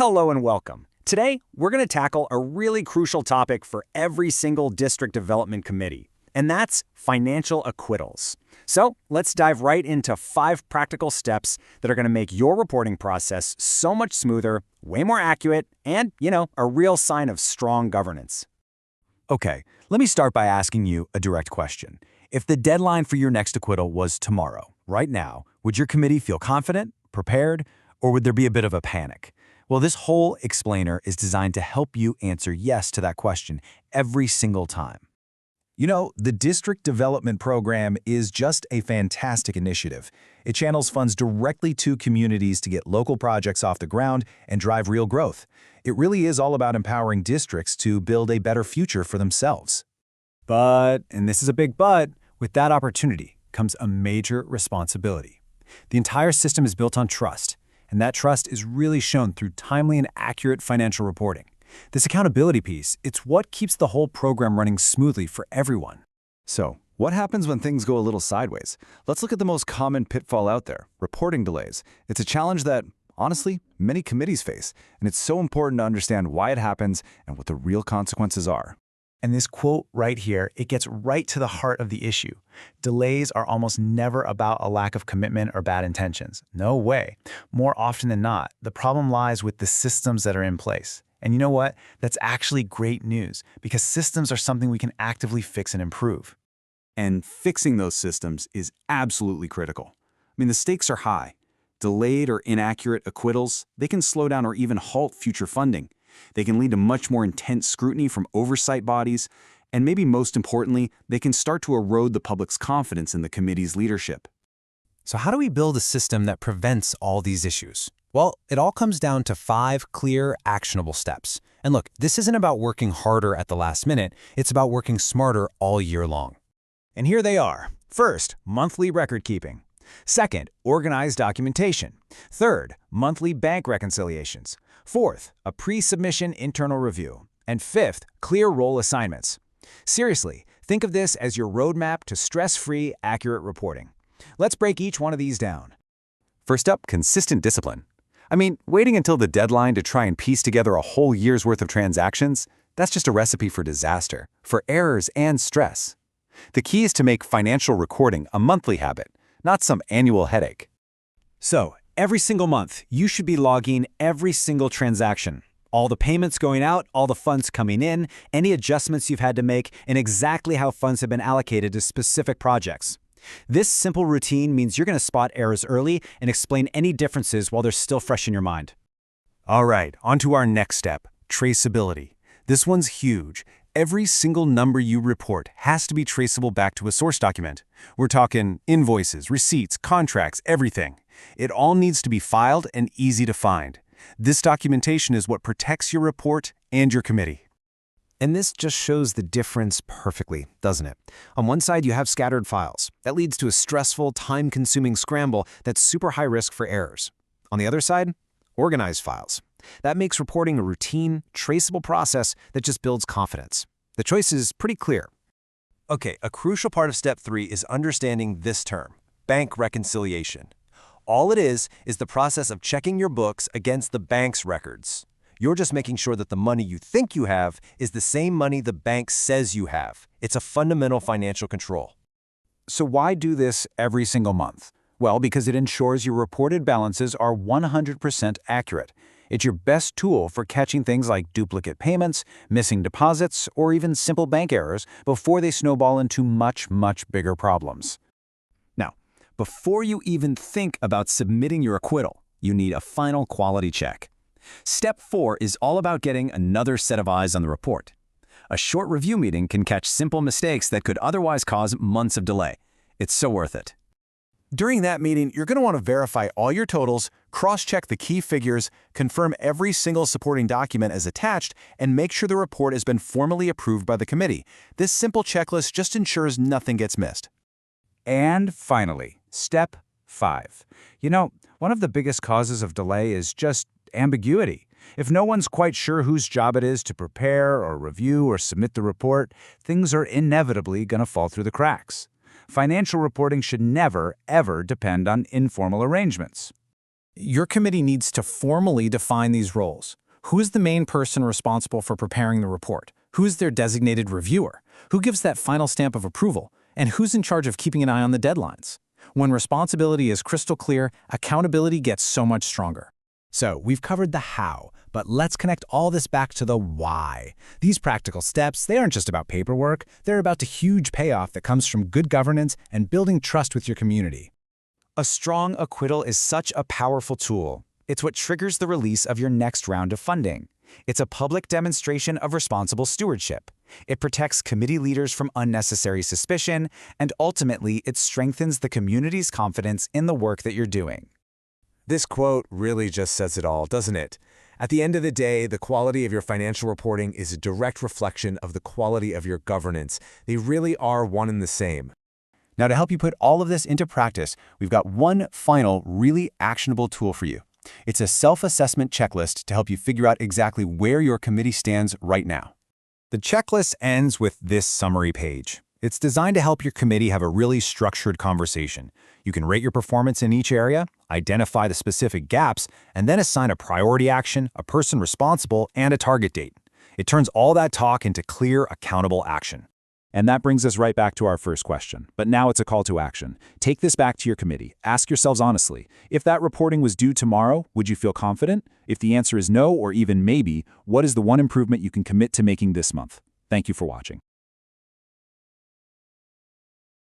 Hello and welcome. Today, we're going to tackle a really crucial topic for every single district development committee, and that's financial acquittals. So let's dive right into 5 practical steps that are going to make your reporting process so much smoother, way more accurate, and, a real sign of strong governance. Okay, let me start by asking you a direct question. If the deadline for your next acquittal was tomorrow, right now, would your committee feel confident, prepared, or would there be a bit of a panic? Well, this whole explainer is designed to help you answer yes to that question every single time. You know, the District Development Program is just a fantastic initiative. It channels funds directly to communities to get local projects off the ground and drive real growth. It really is all about empowering districts to build a better future for themselves. But, and this is a big but, with that opportunity comes a major responsibility. The entire system is built on trust, and that trust is really shown through timely and accurate financial reporting. This accountability piece, it's what keeps the whole program running smoothly for everyone. So, what happens when things go a little sideways? Let's look at the most common pitfall out there, reporting delays. It's a challenge that, honestly, many committees face, and it's so important to understand why it happens and what the real consequences are. And this quote right here, it gets right to the heart of the issue. Delays are almost never about a lack of commitment or bad intentions. No way. More often than not, the problem lies with the systems that are in place. And you know what? That's actually great news, because systems are something we can actively fix and improve. And fixing those systems is absolutely critical. I mean, the stakes are high. Delayed or inaccurate acquittals, they can slow down or even halt future funding. They can lead to much more intense scrutiny from oversight bodies, and maybe most importantly, they can start to erode the public's confidence in the committee's leadership. So how do we build a system that prevents all these issues? Well, it all comes down to 5 clear, actionable steps. And look, this isn't about working harder at the last minute, it's about working smarter all year long. And here they are. First, monthly record keeping. Second, organized documentation. Third, monthly bank reconciliations. Fourth, a pre-submission internal review. And fifth, clear role assignments. Seriously, think of this as your roadmap to stress-free, accurate reporting. Let's break each one of these down. First up, consistent discipline. I mean, waiting until the deadline to try and piece together a whole year's worth of transactions, that's just a recipe for disaster, for errors and stress. The key is to make financial recording a monthly habit, not some annual headache. So, every single month, you should be logging every single transaction. All the payments going out, all the funds coming in, any adjustments you've had to make, and exactly how funds have been allocated to specific projects. This simple routine means you're going to spot errors early and explain any differences while they're still fresh in your mind. All right, on to our next step, traceability. This one's huge. Every single number you report has to be traceable back to a source document. We're talking invoices, receipts, contracts, everything. It all needs to be filed and easy to find. This documentation is what protects your report and your committee. And this just shows the difference perfectly, doesn't it? On one side, you have scattered files. That leads to a stressful, time-consuming scramble that's super high risk for errors. On the other side, organized files. That makes reporting a routine, traceable process that just builds confidence. The choice is pretty clear. Okay, a crucial part of step 3 is understanding this term, bank reconciliation. All it is the process of checking your books against the bank's records. You're just making sure that the money you think you have is the same money the bank says you have. It's a fundamental financial control. So why do this every single month? Well, because it ensures your reported balances are 100% accurate. It's your best tool for catching things like duplicate payments, missing deposits, or even simple bank errors before they snowball into much, much bigger problems. Now, before you even think about submitting your acquittal, you need a final quality check. Step 4 is all about getting another set of eyes on the report. A short review meeting can catch simple mistakes that could otherwise cause months of delay. It's so worth it. During that meeting, you're going to want to verify all your totals, cross-check the key figures, confirm every single supporting document as attached, and make sure the report has been formally approved by the committee. This simple checklist just ensures nothing gets missed. And finally, step 5. One of the biggest causes of delay is just ambiguity. If no one's quite sure whose job it is to prepare or review or submit the report, things are inevitably going to fall through the cracks. Financial reporting should never, ever depend on informal arrangements. Your committee needs to formally define these roles. Who is the main person responsible for preparing the report? Who is their designated reviewer? Who gives that final stamp of approval? And who's in charge of keeping an eye on the deadlines? When responsibility is crystal clear, accountability gets so much stronger. So, we've covered the how, but let's connect all this back to the why. These practical steps, they aren't just about paperwork, they're about the huge payoff that comes from good governance and building trust with your community. A strong acquittal is such a powerful tool. It's what triggers the release of your next round of funding. It's a public demonstration of responsible stewardship. It protects committee leaders from unnecessary suspicion, and ultimately, it strengthens the community's confidence in the work that you're doing. This quote really just says it all, doesn't it? At the end of the day, the quality of your financial reporting is a direct reflection of the quality of your governance. They really are one and the same. Now, to help you put all of this into practice, we've got one final, really actionable tool for you. It's a self-assessment checklist to help you figure out exactly where your committee stands right now. The checklist ends with this summary page. It's designed to help your committee have a really structured conversation. You can rate your performance in each area, identify the specific gaps, and then assign a priority action, a person responsible, and a target date. It turns all that talk into clear, accountable action. And that brings us right back to our first question. But now it's a call to action. Take this back to your committee. Ask yourselves honestly, if that reporting was due tomorrow, would you feel confident? If the answer is no or even maybe, what is the one improvement you can commit to making this month? Thank you for watching.